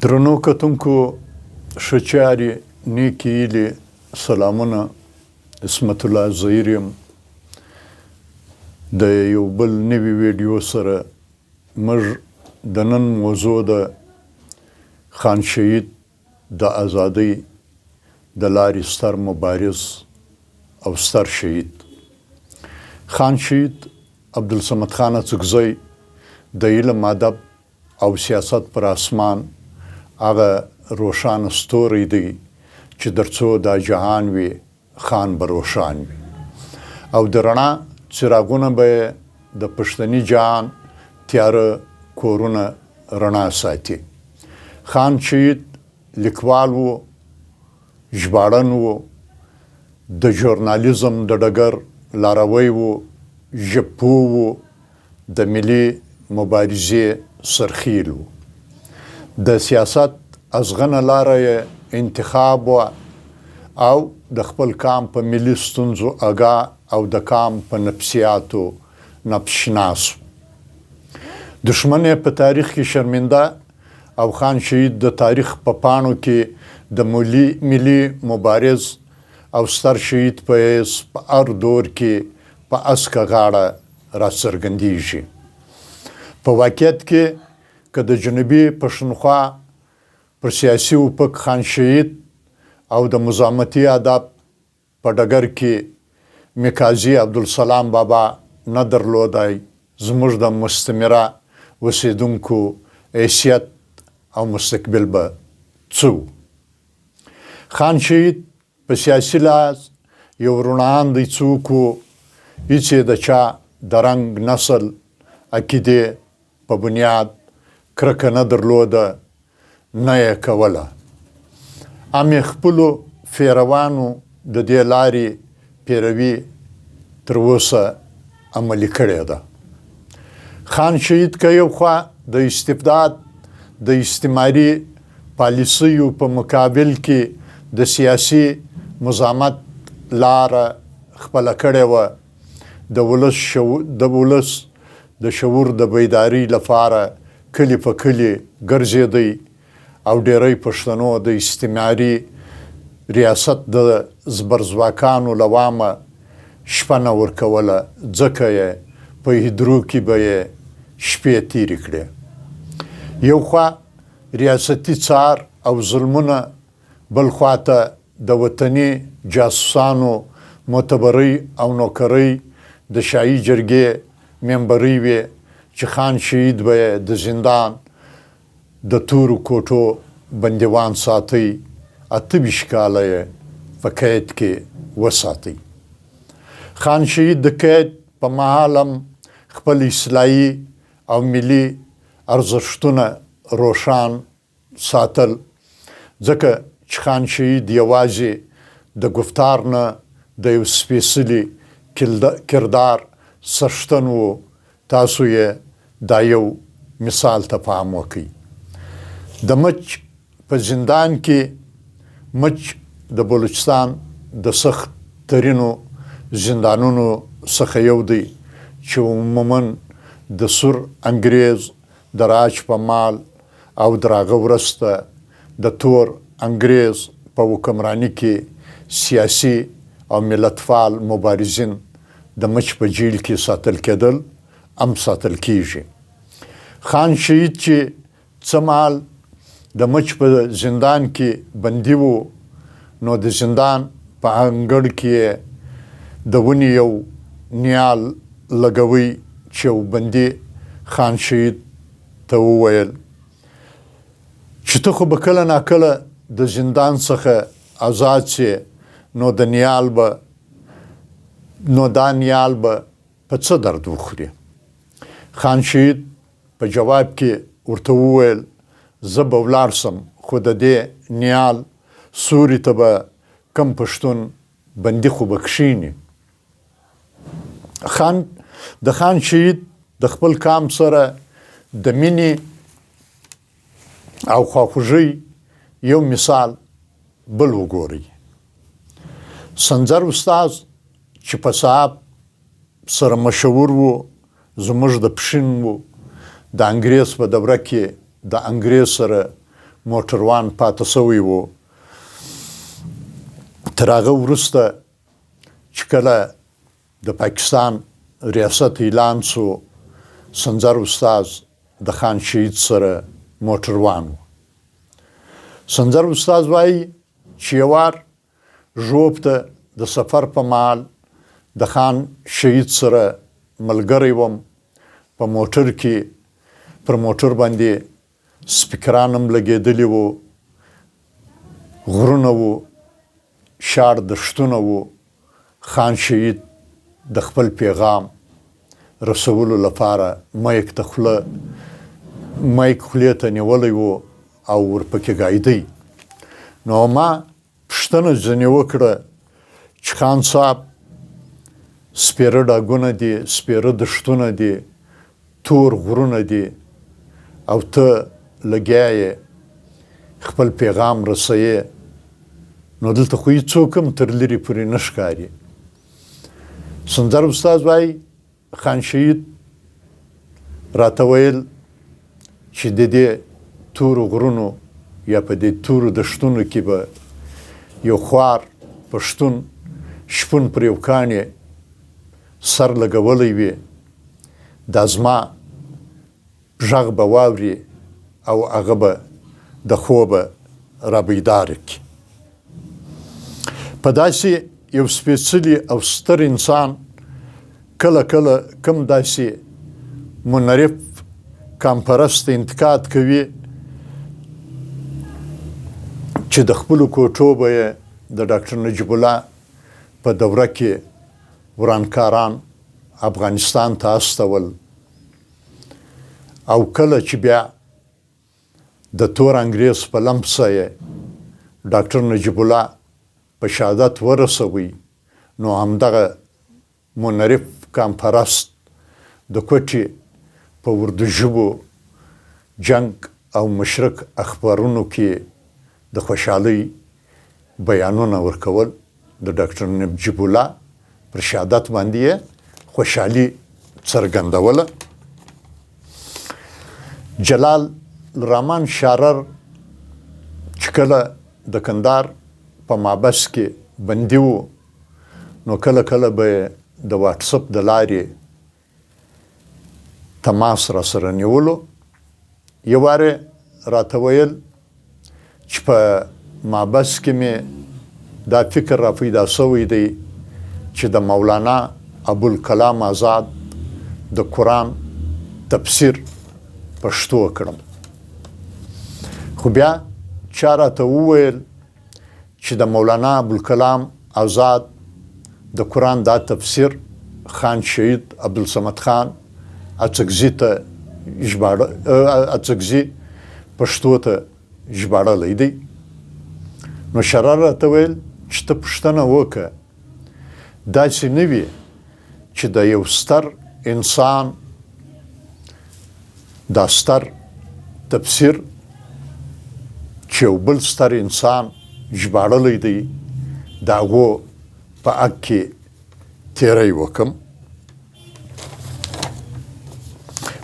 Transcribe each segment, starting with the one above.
درنو کتونکو ښه چارې نیکې هیلې سلامونه اسمتاللهزهیر یم د یو بل نوي ویډیو سره موږ د نن موضوع د خان شهید د ازادۍ د لارې ستر مبارز او ستر شهید خان شهید عبدالصمد خان اچکزی د علم ادب او سیاست پر اسمان هغه روښانه ستوری دی چې درڅو دا جهان وي خان به روښان وي او د رڼا څراغونه به د پښتني جهان تیاره کورونه رڼا ساتي خان شهید لیکوال و ژباړن و د ژورنالیزم د ډګر لاروی و ژبپوه و د ملي مبارزې سرخیل و د سیاست ازغنه لاره یې انتخاب و او د خپل کام په ملي ستونزو آګاه او د کام په نفسیاتو نفسشناس دشمن یې په تاریخ کې شرمنده او خان شهید د تاریخ په پاڼو کې د ملي مبارز او ستر شهید په حیث په هر دور کې په اسکه غاړه راڅرګندېږي په واقعیت کې که د جنوبي پښتونخوا پر سیاسي اوپک خان شهید او د مزاحمتي ادب په ډګر کې میکازي عبدالسلام بابا نه درلودی زموږ د مستمره اوسېدونکو حیثیت او مستقبل به څه و خان شهید په سیاسي لحاظ یو روڼاندی څوک و هېڅ یې د چا د رنګ نسل عقیدې په بنیاد کرکه نه درلوده نه یې کوله هم یې خپلو پیروانو د دې لارې پیروي تر اوسه عملي کړې ده خان شهید که یو خوا د استبداد د استعماري پالیسیو په مقابل کې د سیاسي مزاحمت لاره خپله کړې وه د ولس د شعور د بیداري لپاره کلي په کلي ګرځېدی او ډیری پښتنو د استعماري ریاست د زبرځواکانو له وامه شپه نه ورکوله ځکه یې په هدرو کې به یې شپې تېرې کړې یو خوا ریاستي څار او ظلمونه بل خواته د وطني جاسوسانو معتبرۍ او نوکرۍ د شاهي جرګې ممبرۍ وې چې خان شهید به یې د زندان د تورو کوټو بندیوان ساتي 28 کاله یې په قید کې وساتي خان شهید د قید په مهال هم خپل اصلاحي او ملي ارزښتونه روښان ساتل ځکه چې خان شهید یوازې د گفتار نه د یو سپېڅلي کردار څښتن و تاسو یې دا یو مثال ته پام وکړئ د مچ په زندان کې مچ د بلوچستان د سخت ترینو زندانونو څخه یو دی چې عموما د سور انګریز د راج په مال او د هغه وروسته د تور انګریز په حکمراني کې سیاسي او ملتپال مبارزین د مچ په جیل کې ساتل کېدل هم ساتل کېږي خان شهید چې څه مهال د مچ په زندان کې بندي و نو د زندان په انګړ کې د ونې یو نیال لګوي چې یو بندي خان شهید ته وویل چې ته خو به کله ناکله د زندان څخه آزاد شې نو دا نیال به په څه درد وخوري خان شهید په جواب کې ورته وویل زه به ولاړ سم خو د دې نیال سوري ته به کم پښتون بندي خو به کښېني د خان شهید د خپل کام سره د مینې او خواخوږۍ یو مثال بل وګورئ سنځر استاد چې په صاحب سره مشهور و زموږ د پښین و د انګریز په دوره کې د انګریز سره موټروان پاتې سوی و. تر هغه وروسته چې کله د پاکستان ریاست اعلان سو، سنځر استاد د خان شهید سره موټروان و. سنځر استاد وایي چې یو وار ژوب ته د سفر په مهال د خان شهید سره ملګری وم. په موټر کې پر موټر باندې سپیکران هم لګېدلي وو، غرونه وو، شاړ دښتونه وو. خان شهید د خپل پیغام رسولو لپاره مایک خولې ته نیولی و او ورپکې ګایده. نو ما پوښتنه ځینې وکړه چې خان صاحب سپېره ډاګونه دي، سپېره دښتونه دي، تور غرونه دي او ته لګیا یې خپل پیغام رسوې، نو دلته خو هېڅوک هم تر لرې پورې نه ښکاري. سنځر استاد وایي خان شهید راته ویل چې د دې تورو غرونو یا په دې تورو دښتونو کې به یو خوار پښتون شپون پر یو کاڼي سر لګولی وي، دا زما غږ به واوري او هغه به د خوبه را بیداره کړي. په داسې یو سپېڅلي او ستر انسان کله کله کوم داسې منحرف کامپرست انتقاد کوي چې د خپلو کوټو به یې د ډاکټر نجیب الله په دوره کې ورانکاران افغانستان ته استول، او کله چې بیا د تور انګریز په لمسه یې ډاکټر نجیب الله په شهادت ورسوي، نو همدغه منحرف کامپرست د کوټې په اردو ژبو جنگ او مشرق اخبارونو کې د خوشحالۍ بیانونه ورکول. د ډاکټر نجیب الله پر شهادت باندې یې خوشحالي څرګندوله. جلال الرحمن شارر چې کله د کندهار په مابس کې بندي و، نو کله کله به د واټسپ د لارې تماس را سره نیولو. یو وار راته ویل چې په مابس کې مې دا فکر را پیدا سوی دی چې د مولانا ابوالکلام آزاد د قرآن تفسیر پښتو کړم. خو بیا چا راته وویل چې د مولانا ابوالکلام آزاد د قرآن دا تفسیر خان شهید عبدالصمد خان اچکزي ته اچکزي پښتو ته ژباړلی دی. نو شرار راته ویل چې ته پوښتنه وکړه، داسې نه وي چې د یو ستر انسان دا ستر تفسیر چې یو بل ستر انسان ژباړلی دی د هغو په حق کې تیری وکړم.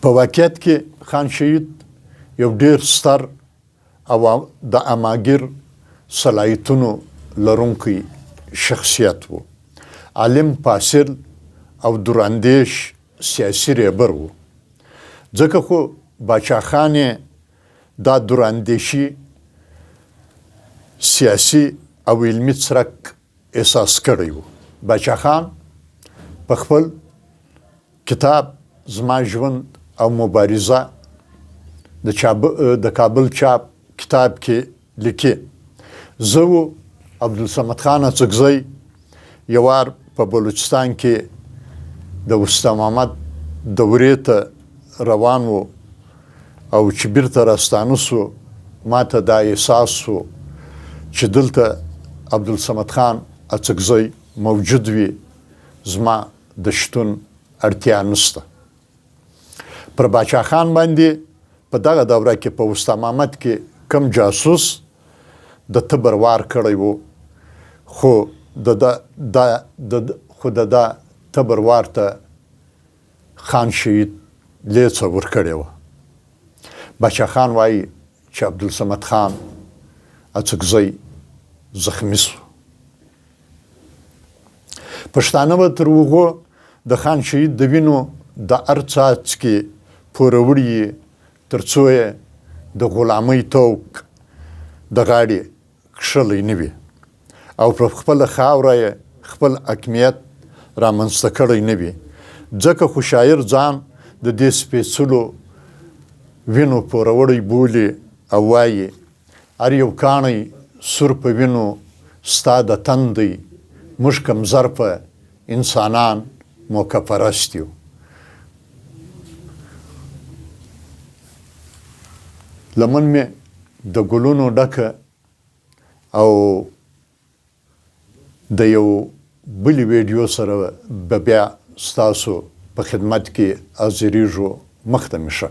په واقعیت کې خان شهید یو ډېر ستر او د اماګر صلاحیتونو لرونکی شخصیت و. عالم، فاصل او دوراندیش سیاسي رهبر و. ځکه خو باچا خان یې دا دوراندیشي سیاسي او علمي څرک احساس کړی و. باچا خان په خپل کتاب زما ژوند او مبارزه د کابل چاپ کتاب کې لیکي، زه و عبدالصمد خان اچکزی یو وار په بلوچستان کې د وسطی محمد دورې ته روان و او چې بیرته راستانه سو، ما ته دا احساس سو چې دلته عبدالصمد خان اچکزی موجود وي، زما د شتون اړتیا نشته. پر باچا خان باندې په دغه دوره کې په وسطی محمد کې کم جاسوس د تبر وار کړی و، خو د تبر وار ته خان شهید لیڅه ورکړې وه. باچا خان وایي چې عبدالصمد خان اڅکزی زخمی شو. پښتانه به تر هغو د خان شهید د وینو د هر څاڅکي پوره وړي تر څو یې د غلامۍ توک د غاړې کښلی نه وي او په خپله خاوره یې خپل حاکمیت رامنځته کړی نه وي. ځکه خو شاعر ځان د دې سپېڅلو وینو پوروړی بولي او وایي هر یو کاڼی سور په وینو ستا د تن دی، موږ کمزرپه انسانان موقع پرست یو. لمن مې د ګلونو ډکه او د یو بلې ویډیو سره به بیا ستاسو په خدمت کې حاضریږو. مخ ته مې شه.